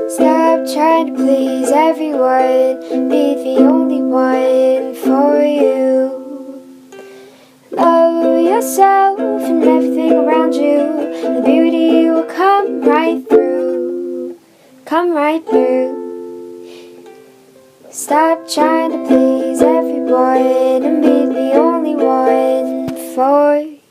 Stop trying to please everyone, be the only one for you. Love yourself and everything around you, the beauty will come right through, come right through. Stop trying to please everyone and be the only one for you.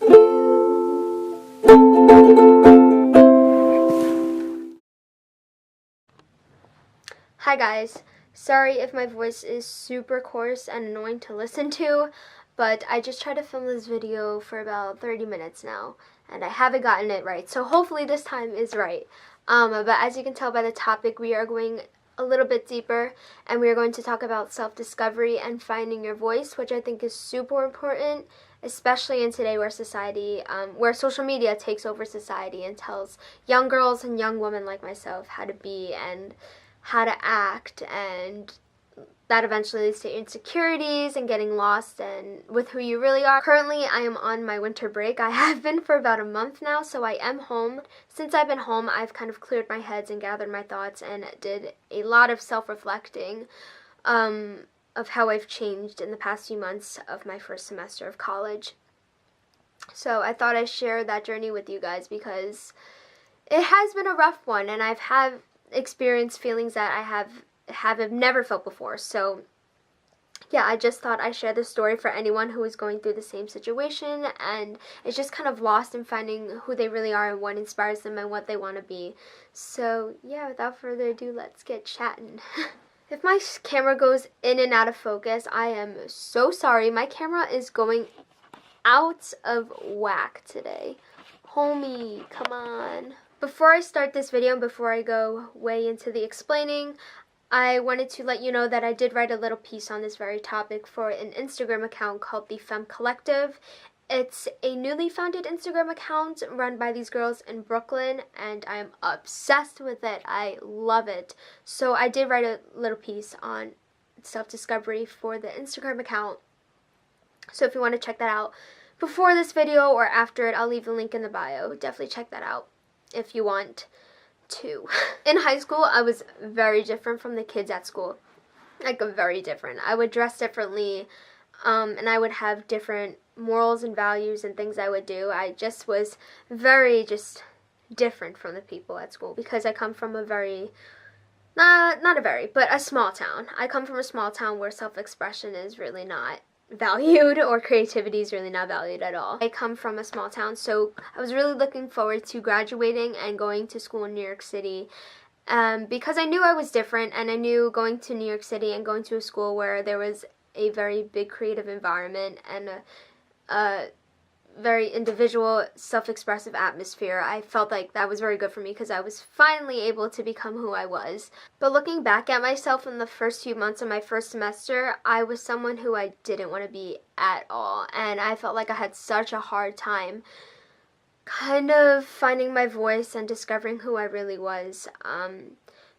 Hi guys, sorry if my voice is super coarse and annoying to listen to, but I just tried to film this video for about 30 minutes now, and I haven't gotten it right, so hopefully this time is right. But as you can tell by the topic, we are going a little bit deeper, and we are going to talk about self-discovery and finding your voice, which I think is super important, especially in today where society, where social media takes over society and tells young girls and young women like myself how to be and how to act, and that eventually leads to insecurities and getting lost and with who you really are. Currently, I am on my winter break. I have been for about a month now, so I am home. Since I've been home, I've kind of cleared my head and gathered my thoughts and did a lot of self-reflecting of how I've changed in the past few months of my first semester of college. So I thought I'd share that journey with you guys because it has been a rough one, and I've had experienced feelings that I have never felt before. So yeah, I just thought I'd share this story for anyone who is going through the same situation and is just kind of lost in finding who they really are and what inspires them and what they want to be. So yeah, without further ado, let's get chatting. If my camera goes in and out of focus, I am so sorry. My camera is going out of whack today. Homie, come on. Before I start this video and before I go way into the explaining, I wanted to let you know that I did write a little piece on this very topic for an Instagram account called the Femme Collective. It's a newly founded Instagram account run by these girls in Brooklyn, and I am obsessed with it. I love it. So I did write a little piece on self-discovery for the Instagram account. So if you want to check that out before this video or after it, I'll leave the link in the bio. Definitely check that out if you want to. In high school, I was very different from the kids at school. Like, very different. I would dress differently, and I would have different morals and values and things I would do. I just was very different from the people at school because I come from a very, not a very, but a small town. I come from a small town where self-expression is really not valued, or creativity is really not valued at all. I come from a small town, so I was really looking forward to graduating and going to school in New York City, because I knew I was different, and I knew going to New York City and going to a school where there was a very big creative environment and a very individual, self-expressive atmosphere. I felt like that was very good for me because I was finally able to become who I was. But looking back at myself in the first few months of my first semester, I was someone who I didn't want to be at all, and I felt like I had such a hard time kind of finding my voice and discovering who I really was.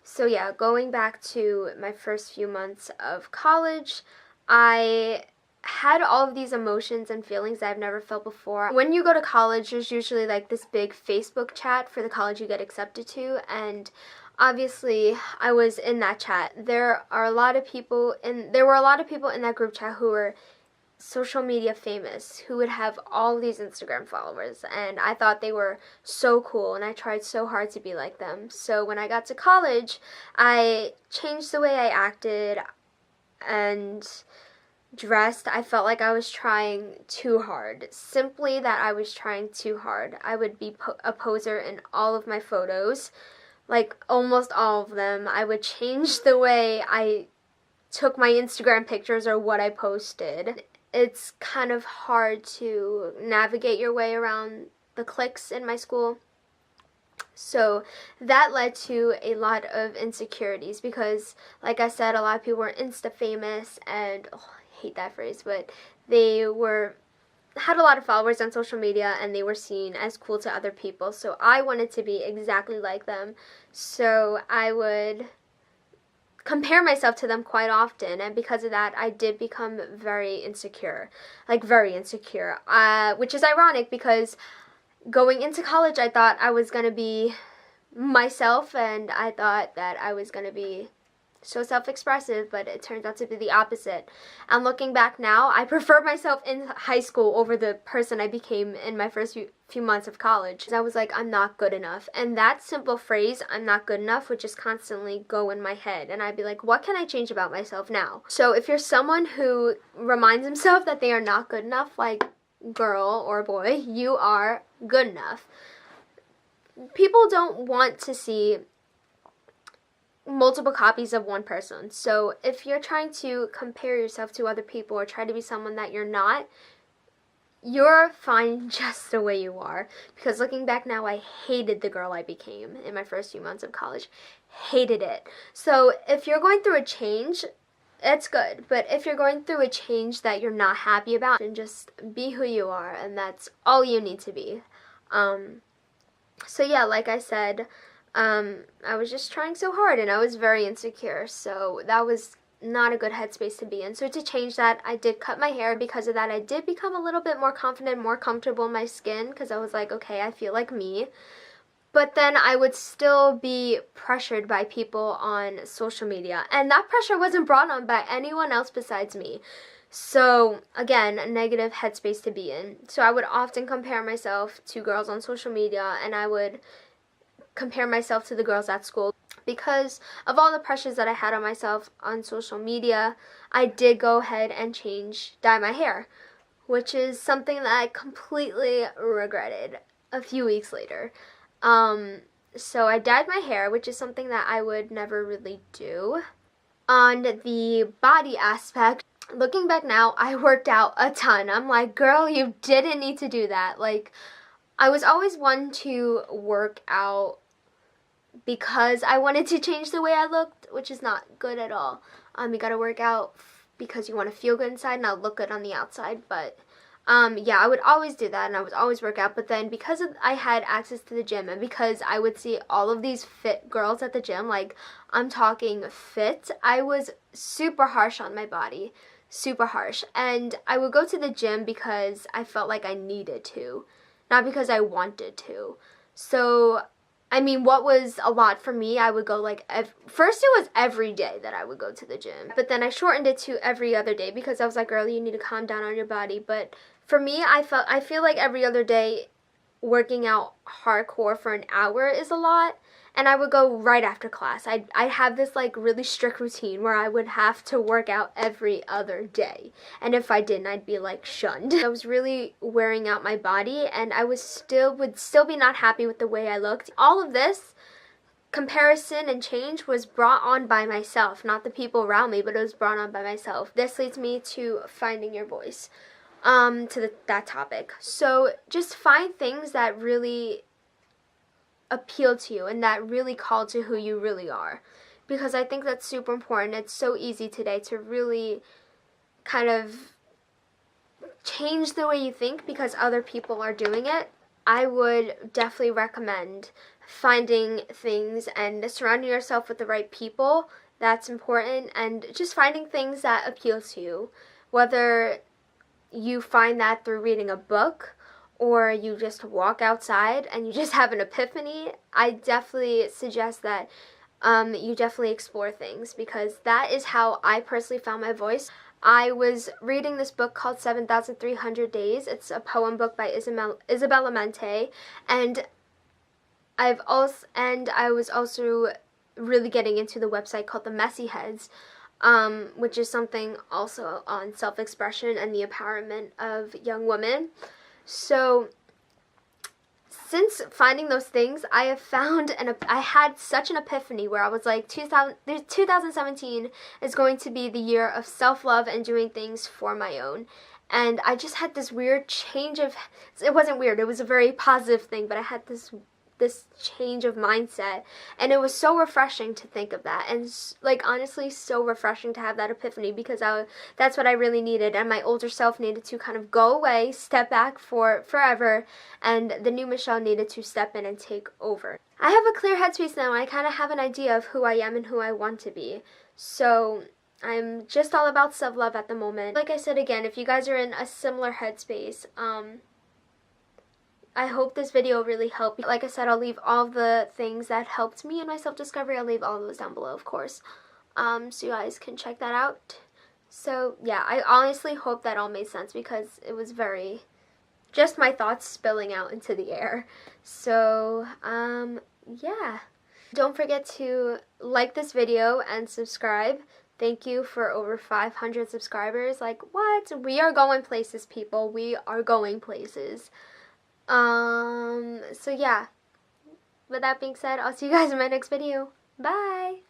So yeah, going back to my first few months of college, I had all of these emotions and feelings that I've never felt before. When you go to college, there's usually like this big Facebook chat for the college you get accepted to, and obviously I was in that chat. There were a lot of people in that group chat who were social media famous, who would have all these Instagram followers, and I thought they were so cool, and I tried so hard to be like them. So when I got to college, I changed the way I acted and dressed. I felt like I was trying too hard. Simply that I was trying too hard. I would be a poser in all of my photos, like almost all of them. I would change the way I took my Instagram pictures or what I posted. It's kind of hard to navigate your way around the cliques in my school. So that led to a lot of insecurities because, like I said, a lot of people were Insta famous, and I hate that phrase, but they had a lot of followers on social media, and they were seen as cool to other people. So I wanted to be exactly like them. So I would compare myself to them quite often, and because of that, I did become very insecure, which is ironic because going into college, I thought I was going to be myself, and I thought that I was going to be so self-expressive, but it turns out to be the opposite. And looking back now, I prefer myself in high school over the person I became in my first few months of college. I was like, I'm not good enough. And that simple phrase, I'm not good enough, would just constantly go in my head. And I'd be like, what can I change about myself now? So if you're someone who reminds himself that they are not good enough, like girl or boy, you are good enough. People don't want to see multiple copies of one person. So if you're trying to compare yourself to other people or try to be someone that you're not, you're fine just the way you are. Because looking back now, I hated the girl I became in my first few months of college. Hated it. So if you're going through a change, it's good. But if you're going through a change that you're not happy about, then just be who you are, and that's all you need to be. So yeah, like I said, I was just trying so hard, and I was very insecure, so that was not a good headspace to be in. So to change that, I did cut my hair. Because of that, I did become a little bit more confident, more comfortable in my skin, because I was like, okay, I feel like me. But then I would still be pressured by people on social media, and that pressure wasn't brought on by anyone else besides me. So again, a negative headspace to be in. So I would often compare myself to girls on social media, and I would compare myself to the girls at school. Because of all the pressures that I had on myself on social media, I did go ahead and dye my hair, which is something that I completely regretted a few weeks later. So I dyed my hair, which is something that I would never really do. On the body aspect, looking back now, I worked out a ton. I'm like, girl, you didn't need to do that. Like, I was always one to work out because I wanted to change the way I looked, which is not good at all. You gotta work out because you want to feel good inside and not look good on the outside. But yeah, I would always do that, and I would always work out. But then because I had access to the gym, and because I would see all of these fit girls at the gym, like, I'm talking fit, I was super harsh on my body. Super harsh. And I would go to the gym because I felt like I needed to, not because I wanted to. So, I mean, what was a lot for me, I would go like, first it was every day that I would go to the gym. But then I shortened it to every other day because I was like, girl, you need to calm down on your body. But for me, I feel like every other day working out hardcore for an hour is a lot. And I would go right after class. I'd have this like really strict routine where I would have to work out every other day. And if I didn't, I'd be like shunned. I was really wearing out my body, and I would still be not happy with the way I looked. All of this comparison and change was brought on by myself, not the people around me, but it was brought on by myself. This leads me to finding your voice, that topic. So just find things that really appeal to you and that really call to who you really are, because I think that's super important. It's so easy today to really kind of change the way you think because other people are doing it. I would definitely recommend finding things and surrounding yourself with the right people. That's important. And just finding things that appeal to you, whether you find that through reading a book or you just walk outside and you just have an epiphany. I definitely suggest that you definitely explore things, because that is how I personally found my voice. I was reading this book called 7,300 Days. It's a poem book by Isabella Mente, and I was also really getting into the website called The Messy Heads, which is something also on self-expression and the empowerment of young women. So since finding those things, I have found, I had such an epiphany where I was like, 2017 is going to be the year of self-love and doing things for my own. And I just had this weird change of, it wasn't weird, it was a very positive thing, but I had this change of mindset, and it was so refreshing to think of that, and like honestly so refreshing to have that epiphany, because that's what I really needed, and my older self needed to kind of go away, step back for forever, and the new Michelle needed to step in and take over. I have a clear headspace now, and I kind of have an idea of who I am and who I want to be, so I'm just all about self-love at the moment. Like I said again, if you guys are in a similar headspace, I hope this video really helped. Like I said, I'll leave all the things that helped me in my self-discovery. I'll leave all those down below, of course, so you guys can check that out. So yeah, I honestly hope that all made sense because it was very just my thoughts spilling out into the air. So yeah, don't forget to like this video and subscribe. Thank you for over 500 subscribers. Like, what? We are going places, people. We are going places. So yeah, with that being said, I'll see you guys in my next video. Bye!